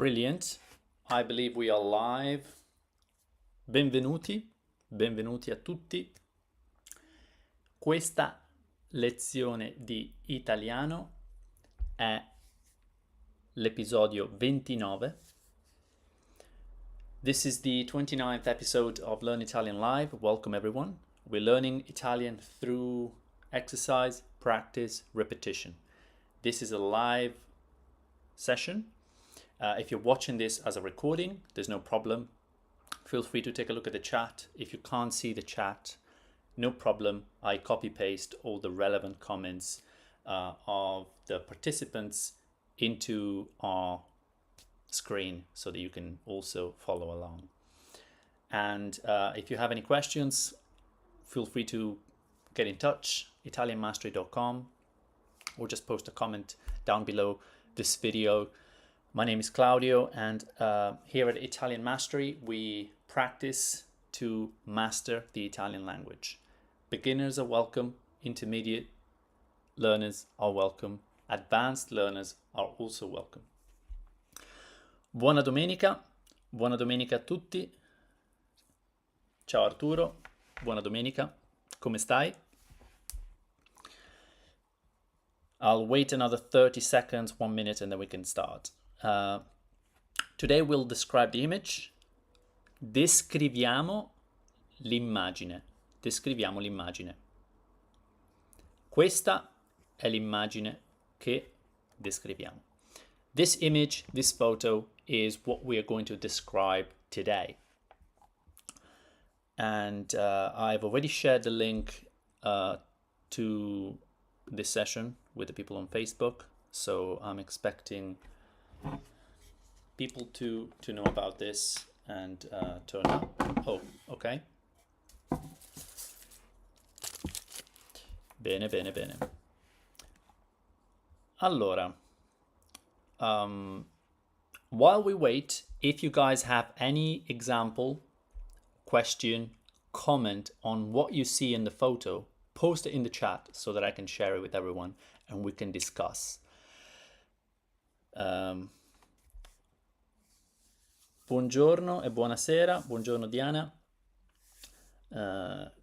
Brilliant. I believe we are live. Benvenuti, benvenuti a tutti. Questa lezione di italiano è l'episodio 29. This is the 29th episode of Learn Italian Live. Welcome everyone. We're learning Italian through exercise, practice, repetition. This is a live session. If you're watching this as a recording, there's no problem. Feel free to take a look at the chat. If you can't see the chat, no problem. I copy paste all the relevant comments of the participants into our screen so that you can also follow along. And if you have any questions, feel free to get in touch, italianmastery.com, or just post a comment down below this video. My name is Claudio, and here at Italian Mastery, we practice to master the Italian language. Beginners are welcome, intermediate learners are welcome, advanced learners are also welcome. Buona domenica a tutti. Ciao Arturo, buona domenica, come stai? I'll wait another 30 seconds, 1 minute, and then we can start. Today we'll describe the image. Descriviamo l'immagine. Descriviamo l'immagine. Questa è l'immagine che descriviamo. This image, this photo, is what we are going to describe today. And I've already shared the link to this session with the people on Facebook, so I'm expecting people to know about this and turn up. Oh, okay. Bene, bene, bene. Allora, while we wait, if you guys have any example, question, comment on what you see in the photo, post it in the chat so that I can share it with everyone and we can discuss. Buongiorno e buonasera, buongiorno Diana.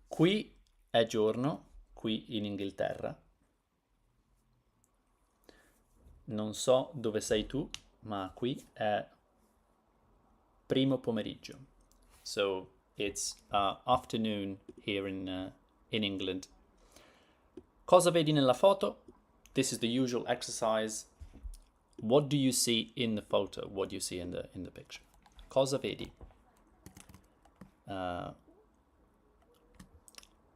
Qui è giorno, qui in Inghilterra. Non so dove sei tu, ma qui è primo pomeriggio. So it's afternoon here in England. Cosa vedi nella foto? This is the usual exercise. What do you see in the photo? What do you see in the picture? Cosa vedi?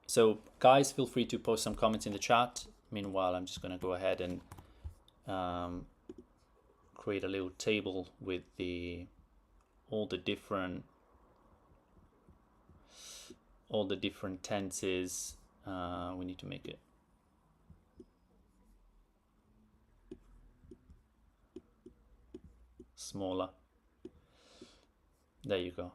So guys, feel free to post some comments in the chat. Meanwhile, I'm just going to go ahead and create a little table with all the different tenses. We need to make it smaller. There you go.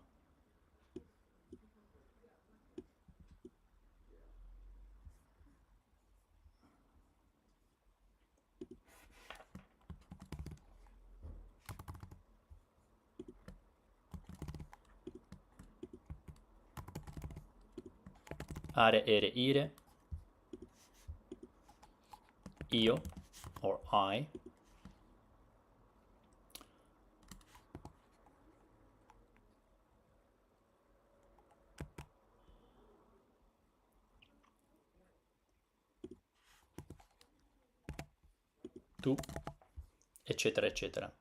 Are, ere, ire. Io, or I. Tu, eccetera, eccetera.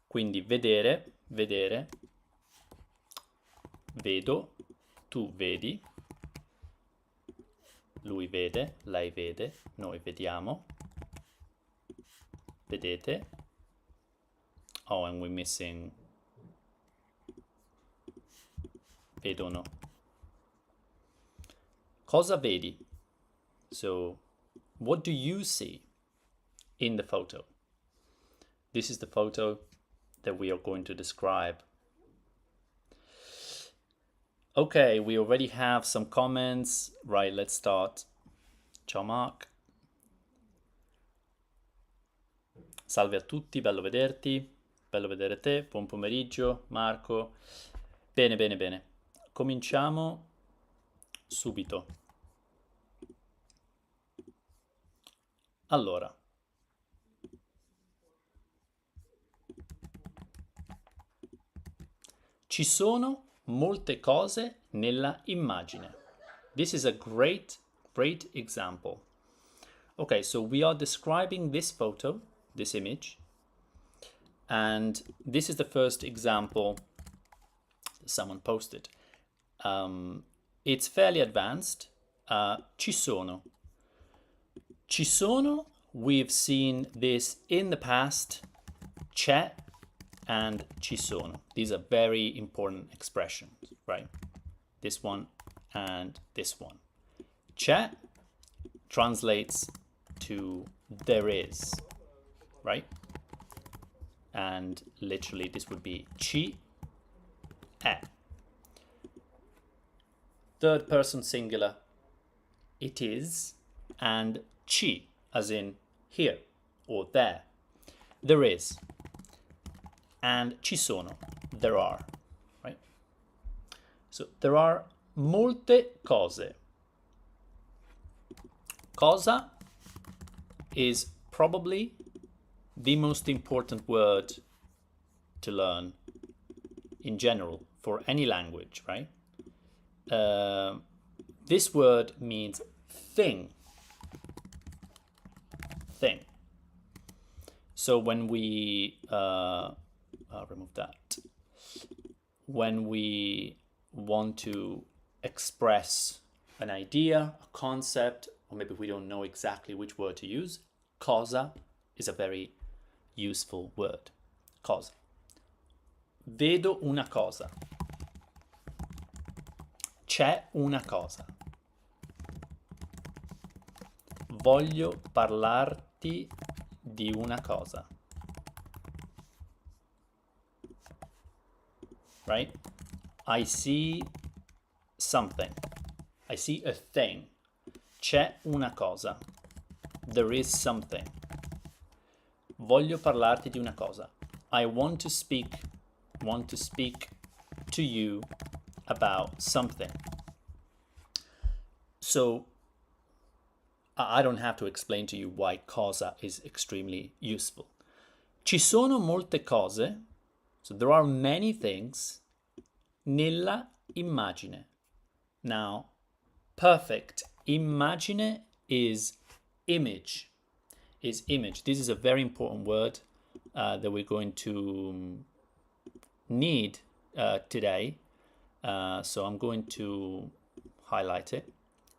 Quindi vedere, vedere, vedo, tu vedi, lui vede, lei vede, noi vediamo, vedete. Oh, and we're missing vedono. Cosa vedi? So, what do you see in the photo? This is the photo that we are going to describe. Okay, we already have some comments. Right, let's start. Ciao Mark. Salve a tutti, bello vederti. bello vedere te, buon pomeriggio Marco. Bene, bene, bene. Cominciamo subito. Allora, ci sono molte cose nella immagine. This is a great example. Okay, so we are describing this photo, this image, and this is the first example someone posted. It's fairly advanced. Ci sono. Ci sono, we've seen this in the past. C'è and ci sono. These are very important expressions, right? This one and this one. C'è translates to there is, right? And literally this would be ci è. Third person singular, it is, and ci, as in here or there. There is. And ci sono, there are, right? So there are molte cose. Cosa is probably the most important word to learn in general for any language, right? This word means thing. Thing. So when we I'll remove that. When we want to express an idea, a concept, or maybe we don't know exactly which word to use, cosa is a very useful word. Cosa. Vedo una cosa. C'è una cosa. Voglio parlarti di una cosa. Right? I see something. I see a thing. C'è una cosa. There is something. Voglio parlarti di una cosa. I want to speak to you about something. So I don't have to explain to you why cosa is extremely useful. Ci sono molte cose. So there are many things nella immagine. Now, perfect. Immagine is image. Is image. This is a very important word that we're going to need today. So I'm going to highlight it.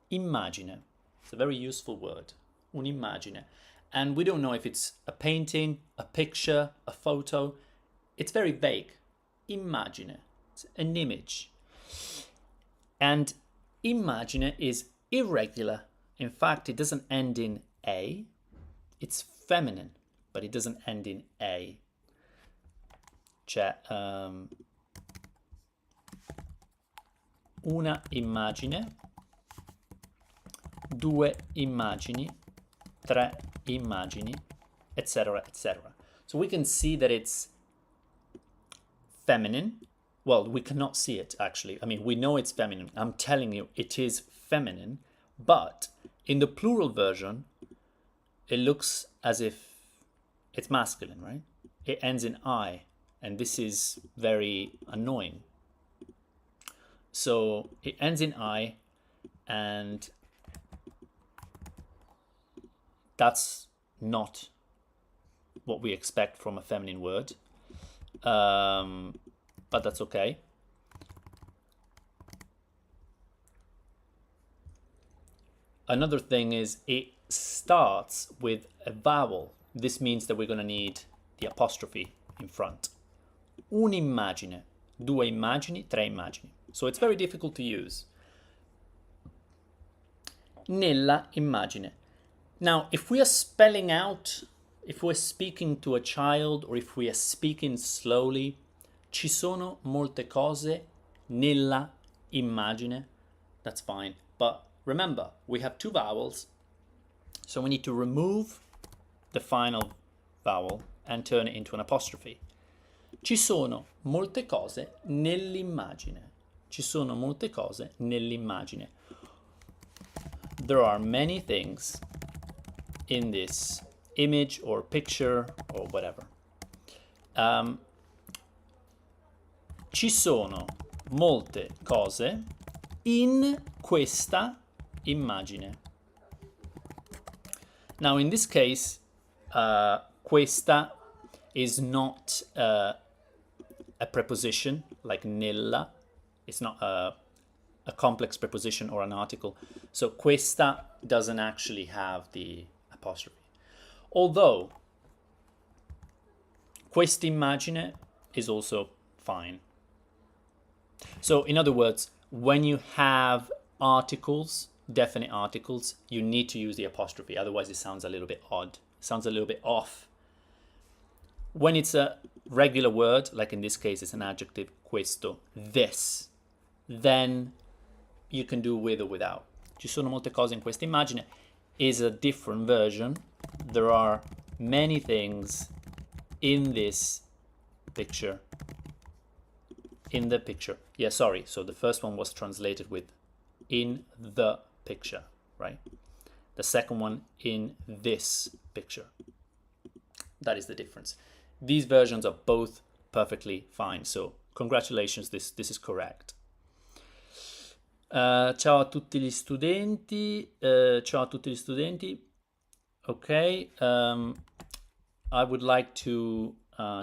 Immagine. It's a very useful word. Un'immagine. And we don't know if it's a painting, a picture, a photo. It's very vague. Immagine. It's an image. And immagine is irregular. In fact, it doesn't end in A. It's feminine, but it doesn't end in A. C'è una immagine, due immagini, tre immagini, etc., etc. So we can see that it's feminine. Well, we cannot see it, actually. I mean, we know it's feminine. I'm telling you, it is feminine. But in the plural version, it looks as if it's masculine, right? It ends in I, and this is very annoying. So it ends in I, and that's not what we expect from a feminine word. But that's okay. Another thing is it starts with a vowel. This means that we're going to need the apostrophe in front. Un'immagine, due immagini, tre immagini. So it's very difficult to use. Nella immagine. Now, if we are spelling out, if we're speaking to a child, or if we are speaking slowly, ci sono molte cose nella immagine. That's fine. But remember, we have two vowels. So we need to remove the final vowel and turn it into an apostrophe. Ci sono molte cose nell'immagine. Ci sono molte cose nell'immagine. There are many things in this image or picture or whatever. Ci sono molte cose in questa immagine. Now, in this case, questa is not a preposition like nella. It's not a complex preposition or an article. So questa doesn't actually have the apostrophe. Although quest'immagine is also fine. So in other words, when you have articles, definite articles, you need to use the apostrophe. Otherwise it sounds a little bit odd. It sounds a little bit off. When it's a regular word, like in this case it's an adjective, questo, this, then you can do with or without. Ci sono molte cose in questa immagine is a different version. There are many things in this picture. In the picture. Yeah, sorry. So the first one was translated with in the picture, right? The second one in this picture. That is the difference. These versions are both perfectly fine. So congratulations, this is correct. Ciao a tutti gli studenti. Ciao a tutti gli studenti. Okay. I would like to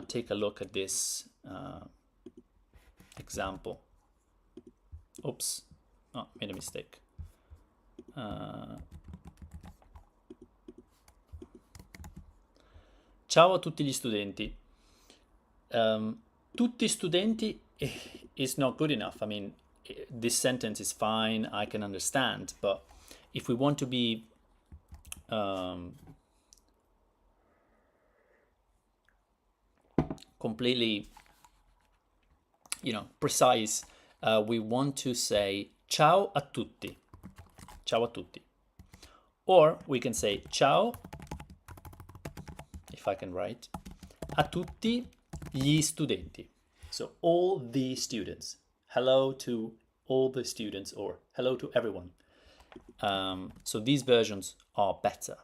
take a look at this example. Oops. Oh, made a mistake. Ciao a tutti gli studenti. Tutti studenti is not good enough. I mean, this sentence is fine, I can understand, but if we want to be completely, precise, we want to say ciao a tutti. Ciao a tutti. Or we can say ciao, if I can write, a tutti gli studenti. So all the students. Hello to all the students, or hello to everyone. So these versions are better.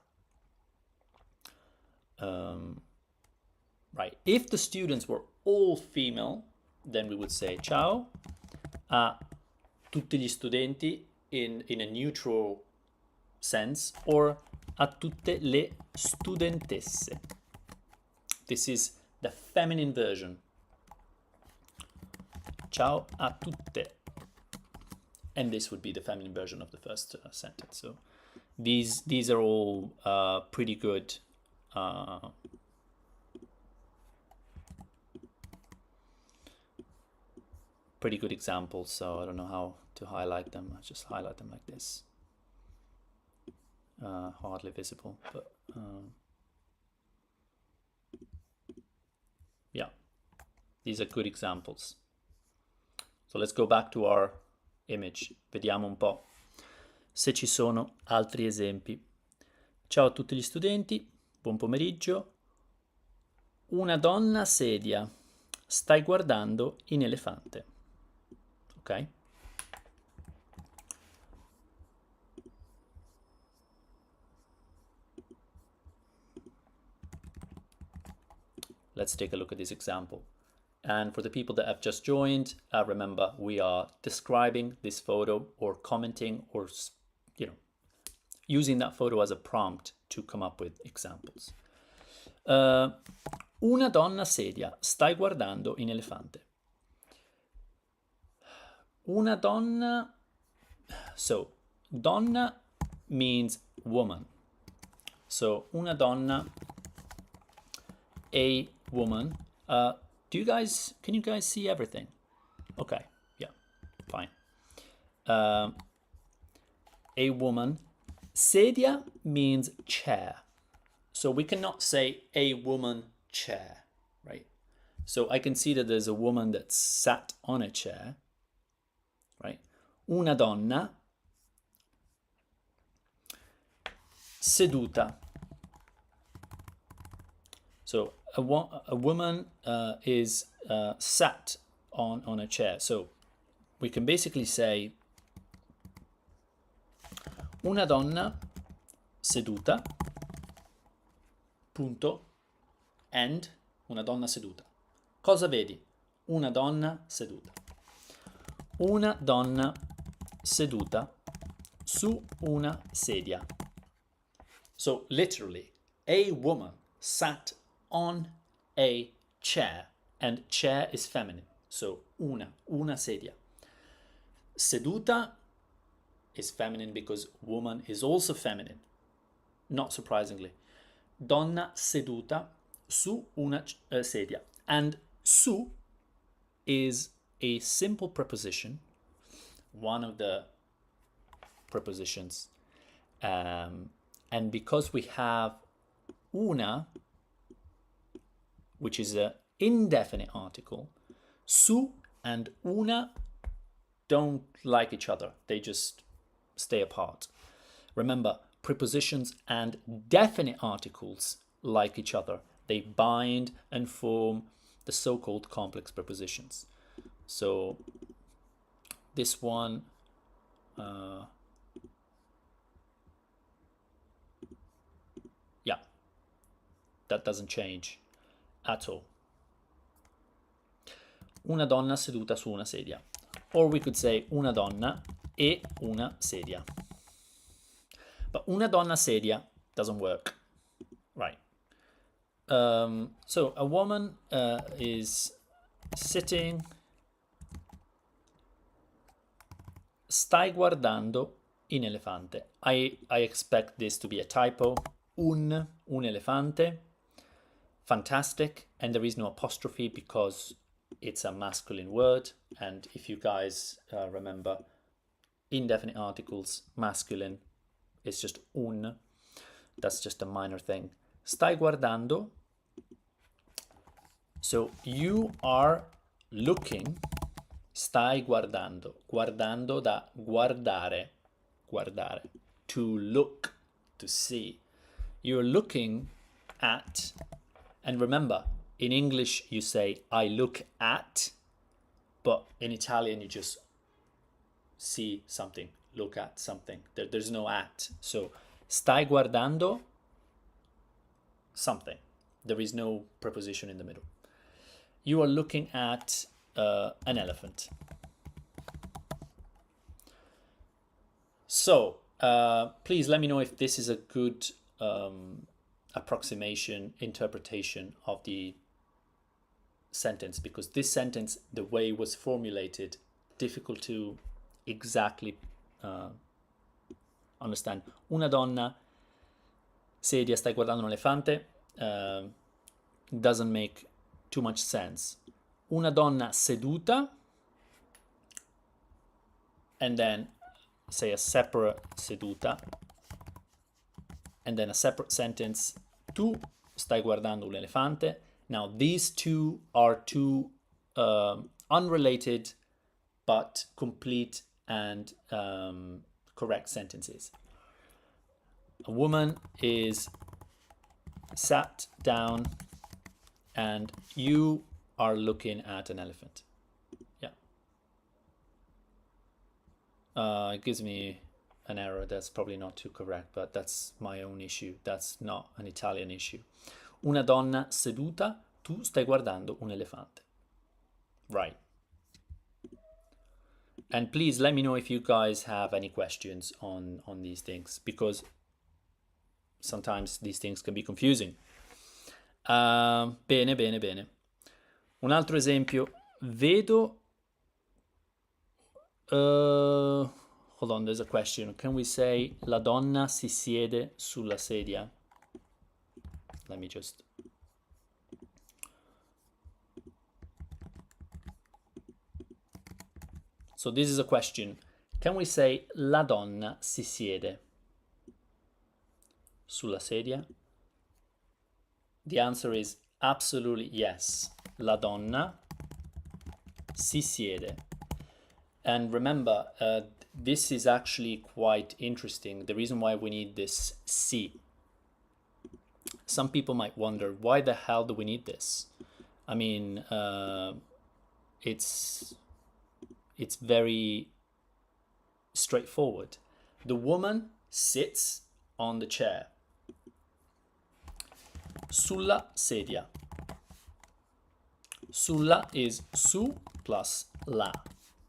Right. If the students were all female, then we would say ciao a tutti gli studenti in a neutral sense, or a tutte le studentesse. This is the feminine version. Ciao a tutte. And this would be the feminine version of the first sentence. So these are all pretty good examples. So I don't know how to highlight them. I just highlight them like this. Hardly visible, but yeah, these are good examples. So let's go back to our image. Vediamo un po' se ci sono altri esempi. Ciao a tutti gli studenti, buon pomeriggio. Una donna sedia. Stai guardando in elefante. Ok? Let's take a look at this example. And for the people that have just joined, remember, we are describing this photo or commenting or, using that photo as a prompt to come up with examples. Una donna sedia. Stai guardando in elefante. Una donna. So, donna means woman. So, una donna, a woman. Can you guys see everything? Okay, yeah, fine. A woman. Sedia means chair. So we cannot say a woman chair, right? So I can see that there's a woman that sat on a chair, right? Una donna seduta. So a woman is sat on a chair. So we can basically say una donna seduta, punto, and una donna seduta. Cosa vedi? Una donna seduta. Una donna seduta su una sedia. So literally, a woman sat on a chair, and chair is feminine. So una sedia. Seduta is feminine because woman is also feminine, not surprisingly. Donna seduta su una sedia. And su is a simple preposition, one of the prepositions. And because we have una, which is an indefinite article, su and una don't like each other. They just stay apart. Remember, prepositions and definite articles like each other. They bind and form the so-called complex prepositions. So this one, yeah, that doesn't change at all. Una donna seduta su una sedia. Or we could say una donna e una sedia. But una donna sedia doesn't work. Right. So a woman is sitting. Stai guardando in elefante. I expect this to be a typo. Un elefante. Fantastic. And there is no apostrophe because it's a masculine word. And if you guys remember, indefinite articles, masculine, it's just un. That's just a minor thing. Stai guardando. So you are looking. Stai guardando. Guardando da guardare. Guardare. To look. To see. You're looking at. And remember, in English you say, I look at. But in Italian you just see something. Look at something. There's no at. So, stai guardando something. There is no preposition in the middle. You are looking at an elephant. So, please let me know if this is a good approximation, interpretation of the sentence, because this sentence, the way it was formulated, difficult to exactly understand. Una donna sedia, stai guardando un elefante, doesn't make too much sense. Una donna seduta, and then say a separate seduta, and then a separate sentence. Tu stai guardando un elefante. Now these two are two unrelated but complete and correct sentences. A woman is sat down and you are looking at an elephant. Yeah. It gives me an error. That's probably not too correct, but that's my own issue. That's not an Italian issue. Una donna seduta, tu stai guardando un elefante. Right. And please let me know if you guys have any questions on these things, because sometimes these things can be confusing. Bene. Un altro esempio. Vedo... hold on, there's a question. Can we say la donna si siede sulla sedia? Let me just... So this is a question. Can we say la donna si siede sulla sedia? The answer is absolutely yes. La donna si siede. And remember, this is actually quite interesting. The reason why we need this si. some people might wonder, why the hell do we need this? I mean, it's very straightforward. The woman sits on the chair. Sulla sedia. Sulla is su plus la,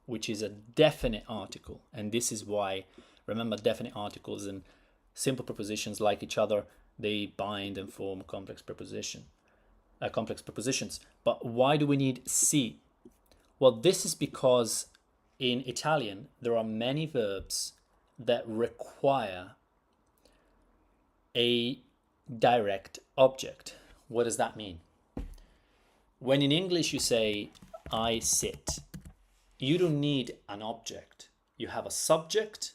which is a definite article. And this is why, remember, definite articles and simple prepositions like each other, they bind and form complex prepositions. But why do we need si? Well, this is because in Italian, there are many verbs that require a direct object. What does that mean? When in English you say, I sit, you don't need an object. You have a subject,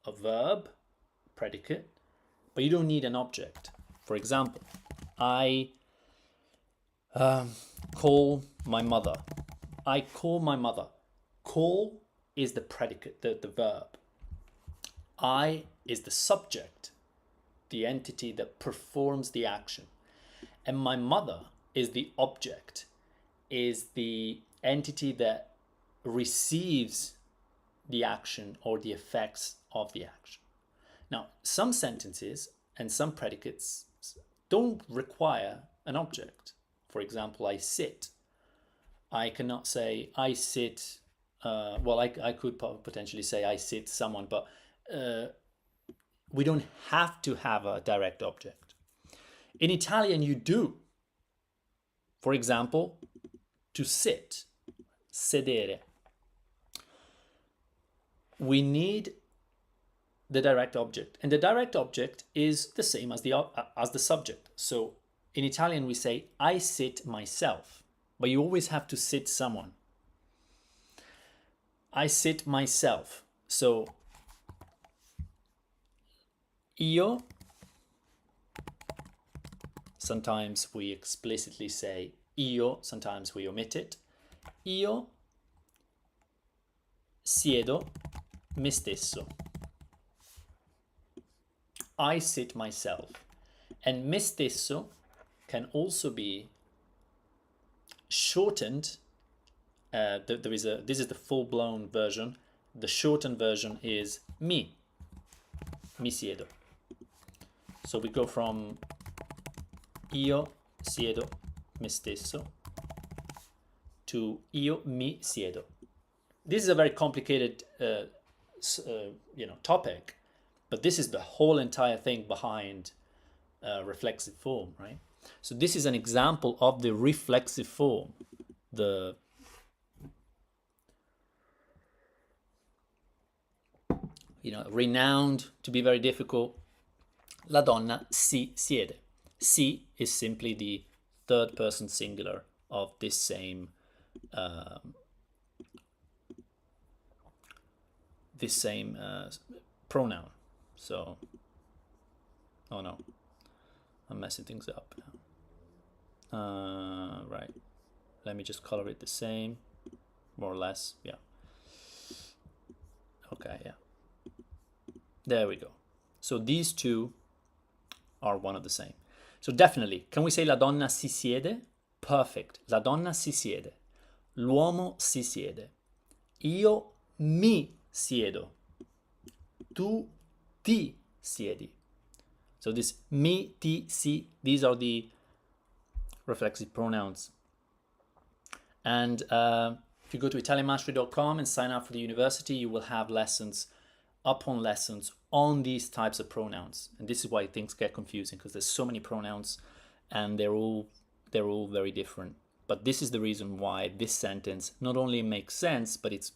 a verb, predicate, but you don't need an object. For example, I call my mother. I call my mother. Call is the predicate, the verb. I is the subject, the entity that performs the action. And my mother is the object, is the entity that receives the action or the effects of the action. Now, some sentences and some predicates don't require an object. For example, I sit. I cannot say I sit. Well, I could potentially say I sit someone, but we don't have to have a direct object. In Italian, you do. For example, to sit, sedere. We need the direct object, and the direct object is the same as the subject. So in Italian, we say I sit myself, but you always have to sit someone. I sit myself. So io. Sometimes we explicitly say io, sometimes we omit it. Io siedo me stesso. I sit myself. And me stesso can also be shortened. This is the full-blown version. The shortened version is mi siedo. So we go from io siedo me stesso to io mi siedo. This is a very complicated topic, but this is the whole entire thing behind reflexive form, right? So this is an example of the reflexive form, the renowned to be very difficult. La donna si siede. Si is simply the third person singular of this same pronoun. So, oh no, I'm messing things up. Right, let me just color it the same, more or less. Yeah. Okay, yeah. There we go. So these two are one of the same. So definitely, can we say la donna si siede? Perfect. La donna si siede. L'uomo si siede. Io mi siedo. Tu ti siedi. So this mi, ti, si, these are the reflexive pronouns. And if you go to italianmastery.com and sign up for the university, you will have lessons upon lessons on these types of pronouns. And this is why things get confusing, because there's so many pronouns and they're all very different. But this is the reason why this sentence not only makes sense, but it's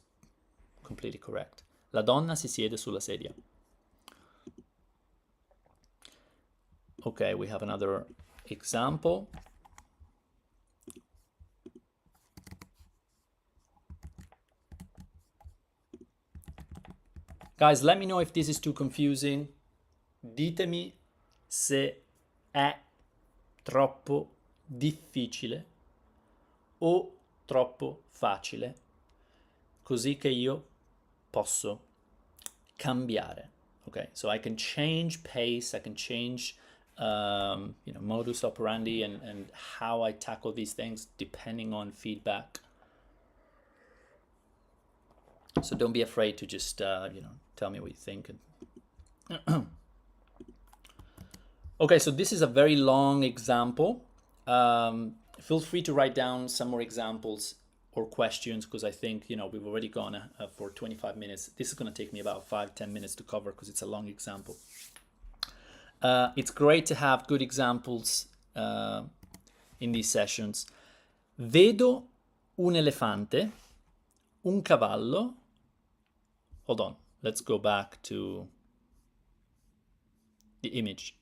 completely correct. La donna si siede sulla sedia. Okay, we have another example. Guys, let me know if this is too confusing. Ditemi se è troppo difficile o troppo facile, così che io posso cambiare. Okay, so I can change pace, I can change modus operandi and how I tackle these things depending on feedback. So don't be afraid to just, tell me what you think. Okay, so this is a very long example. Feel free to write down some more examples or questions, because I think, we've already gone for 25 minutes. This is going to take me about 5-10 minutes to cover because it's a long example. It's great to have good examples in these sessions. Vedo un elefante, un cavallo. Hold on, let's go back to the image.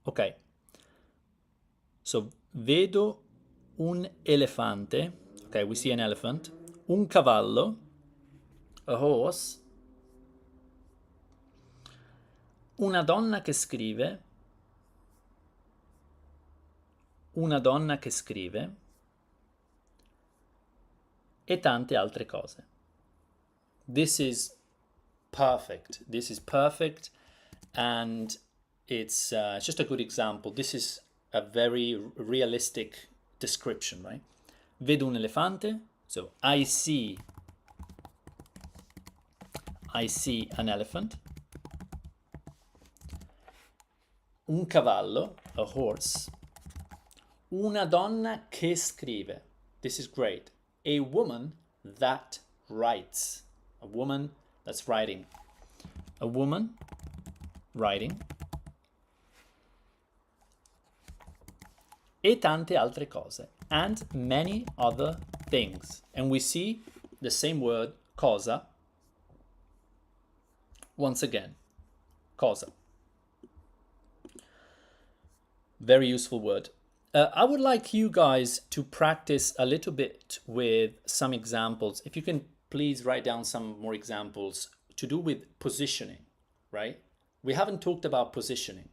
Okay, so vedo un elefante. Okay, we see an elephant. Un cavallo, a horse. Una donna che scrive. Una donna che scrive. E tante altre cose. This is perfect. This is perfect, and it's just a good example. This is a very realistic description, right? Vedo un elefante, so I see an elephant. Un cavallo, a horse. Una donna che scrive. This is great. A woman that writes. A woman that's writing. A woman writing. E tante altre cose. And many other things. And we see the same word, cosa. Once again, cosa. Very useful word. I would like you guys to practice a little bit with some examples. If you can please write down some more examples to do with positioning, right? We haven't talked about positioning.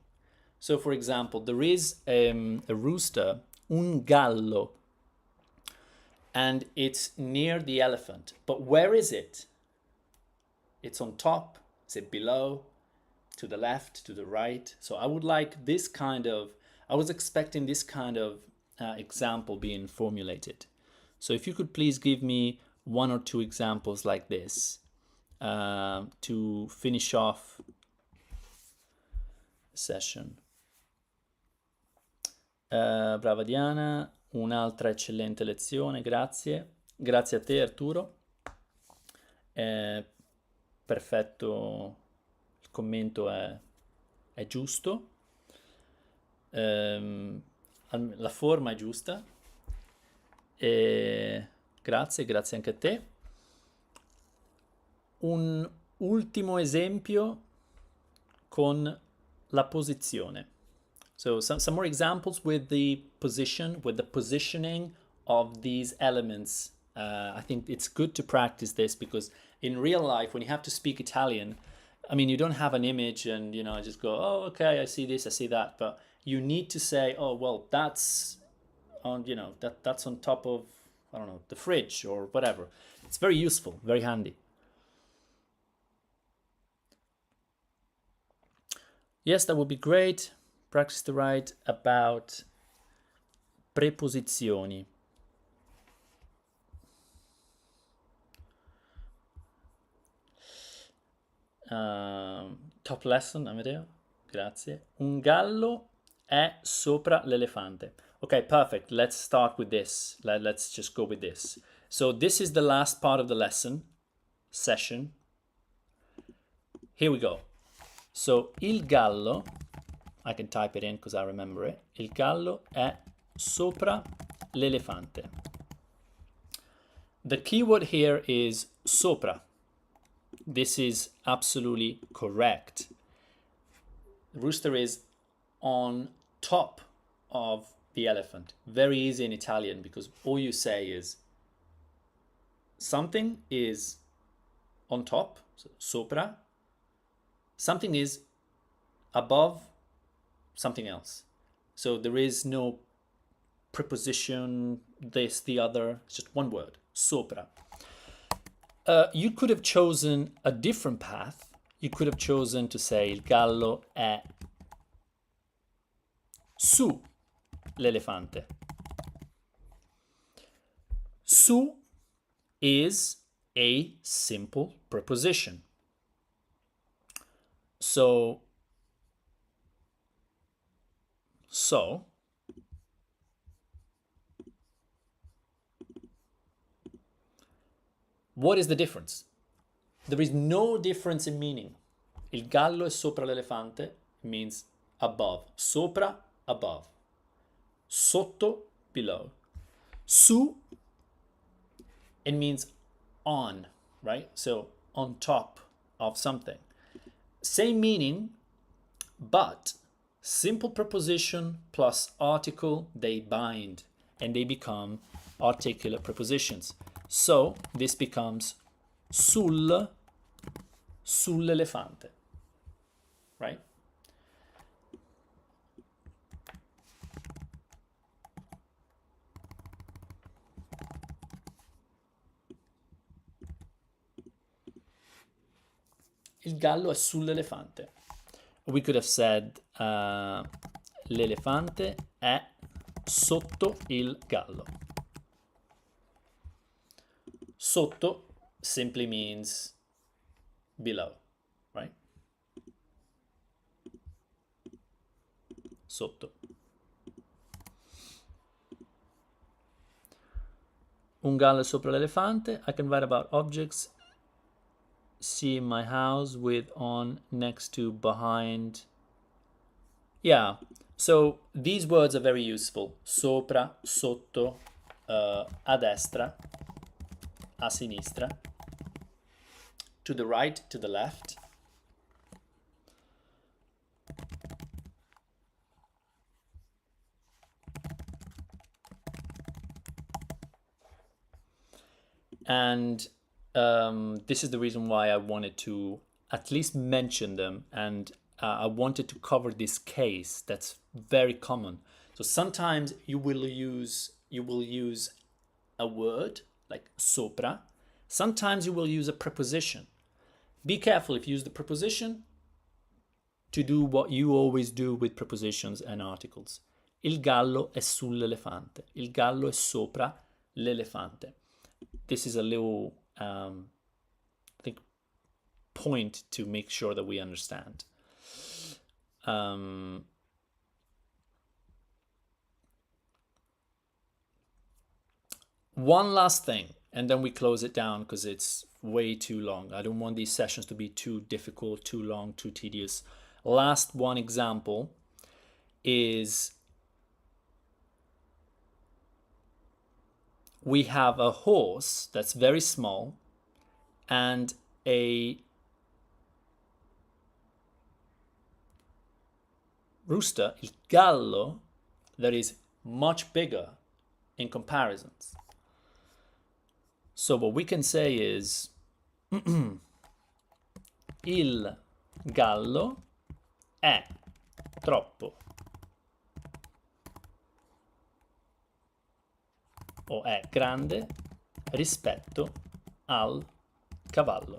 So for example, there is a rooster, un gallo, and it's near the elephant. But where is it? It's on top, is it below, to the left, to the right? So I would like this kind of, I was expecting this kind of example being formulated. So if you could please give me 1 or 2 examples like this to finish off the session. Brava Diana, un'altra eccellente lezione, grazie. Grazie a te Arturo. Perfetto, il commento è giusto. La forma è giusta. Grazie anche a te. Un ultimo esempio con la posizione. So some more examples with the position, with the positioning of these elements. I think it's good to practice this because in real life, when you have to speak Italian, I mean, you don't have an image and, just go, oh, okay, I see this, I see that. But you need to say, oh, well, that's on, that's on top of, I don't know, the fridge or whatever. It's very useful, very handy. Yes, that would be great. Practice to write about preposizioni. Top lesson, Amedeo. Grazie. Un gallo è sopra l'elefante. Okay, perfect. Let's start with this. Let's just go with this. So this is the last part of the session. Here we go. So il gallo, I can type it in because I remember it. Il gallo è sopra l'elefante. The keyword here is sopra. This is absolutely correct. The rooster is on top of the elephant. Very easy in Italian because all you say is something is on top, so sopra. Something is above something else. So there is no preposition, this, the other. It's just one word, sopra. You could have chosen a different path. You could have chosen to say il gallo è su l'elefante. Su is a simple preposition. So, what is the difference? There is no difference in meaning. Il gallo è sopra l'elefante means above. Sopra, above. Sotto, below. Su, it means on, right? So on top of something. Same meaning, but simple preposition plus article, they bind and they become articulate prepositions. So this becomes sull'elefante, right? Il gallo è sull'elefante. We could have said l'elefante è sotto il gallo. Sotto simply means below, right? Sotto. Un gallo sopra l'elefante. I can write about objects. See in my house with, on, next to, behind. Yeah, so these words are very useful. Sopra, sotto, a destra, a sinistra, to the right, to the left. And this is the reason why I wanted to at least mention them, and I wanted to cover this case that's very common. So sometimes you will use a word like sopra. Sometimes you will use a preposition. Be careful if you use the preposition to do what you always do with prepositions and articles. Il gallo è sull'elefante. Il gallo è sopra l'elefante. This is a little I think point to make sure that we understand. One last thing, and then we close it down because it's way too long. I don't want these sessions to be too difficult, too long, too tedious. Last one example is we have a horse that's very small and a rooster, il gallo, that is much bigger in comparisons. So what we can say is il gallo è troppo o è grande rispetto al cavallo.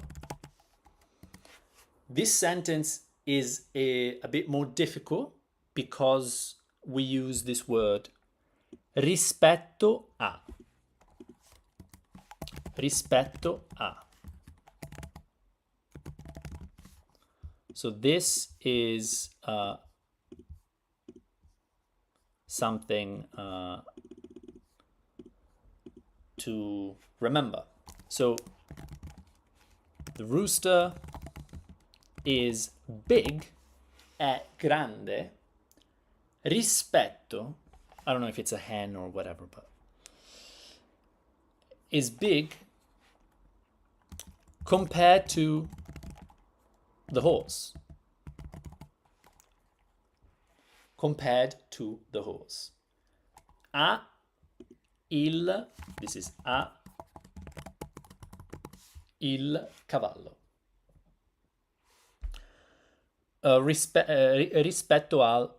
This sentence is a bit more difficult because we use this word rispetto a. Rispetto a. So this is something to remember. So the rooster is big, è grande, rispetto, I don't know if it's a hen or whatever, but is big compared to the horse. Compared to the horse. A il, this is a il cavallo. Rispetto al,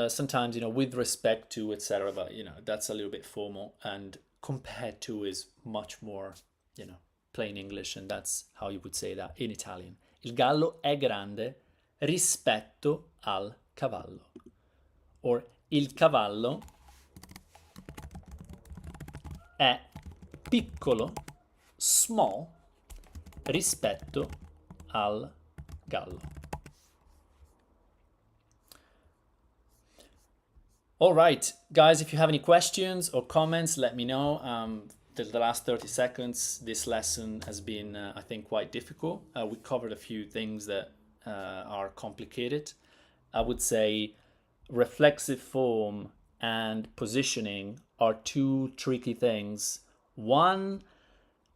sometimes, with respect to, etc. But, that's a little bit formal, and compared to is much more, plain English, and that's how you would say that in Italian. Il gallo è grande rispetto al cavallo. Or il cavallo è piccolo, small, rispetto al gallo. All right, guys, if you have any questions or comments, let me know. The last 30 seconds, this lesson has been, I think, quite difficult. We covered a few things that are complicated. I would say reflexive form and positioning are two tricky things. One,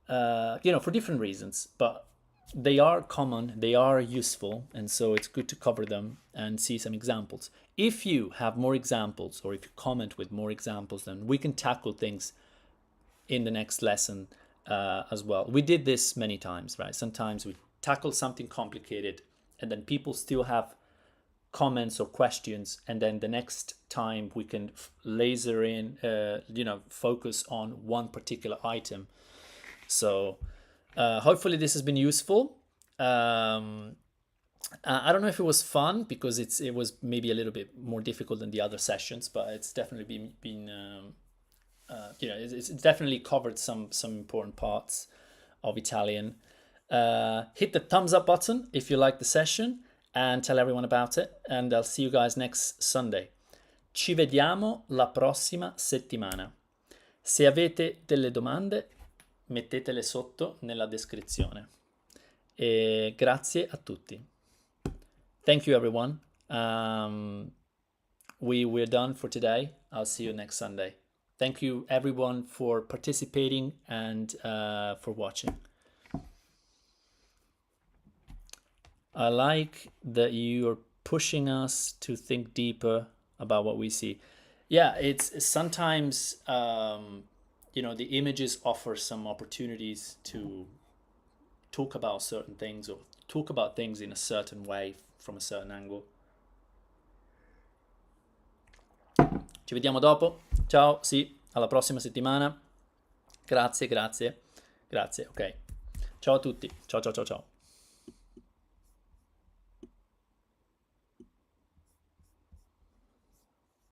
for different reasons, but they are common, they are useful, and so it's good to cover them and see some examples. If you have more examples, or if you comment with more examples, then we can tackle things in the next lesson as well. We did this many times, right? Sometimes we tackle something complicated and then people still have comments or questions, and then the next time we can laser in, focus on one particular item. So hopefully this has been useful. I don't know if it was fun, because it was maybe a little bit more difficult than the other sessions, but it's definitely it's definitely covered some important parts of Italian. Hit the thumbs up button if you like the session, and tell everyone about it, and I'll see you guys next Sunday. Ci vediamo la prossima settimana. Se avete delle domande, mettetele sotto nella descrizione. E grazie a tutti. Thank you, everyone. We're done for today. I'll see you next Sunday. Thank you, everyone, for participating and for watching. I like that you're pushing us to think deeper about what we see. Yeah, it's sometimes, the images offer some opportunities to talk about certain things, or talk about things in a certain way from a certain angle. Ci vediamo dopo. Ciao, sì, alla prossima settimana. Grazie. Ok. Ciao a tutti. Ciao.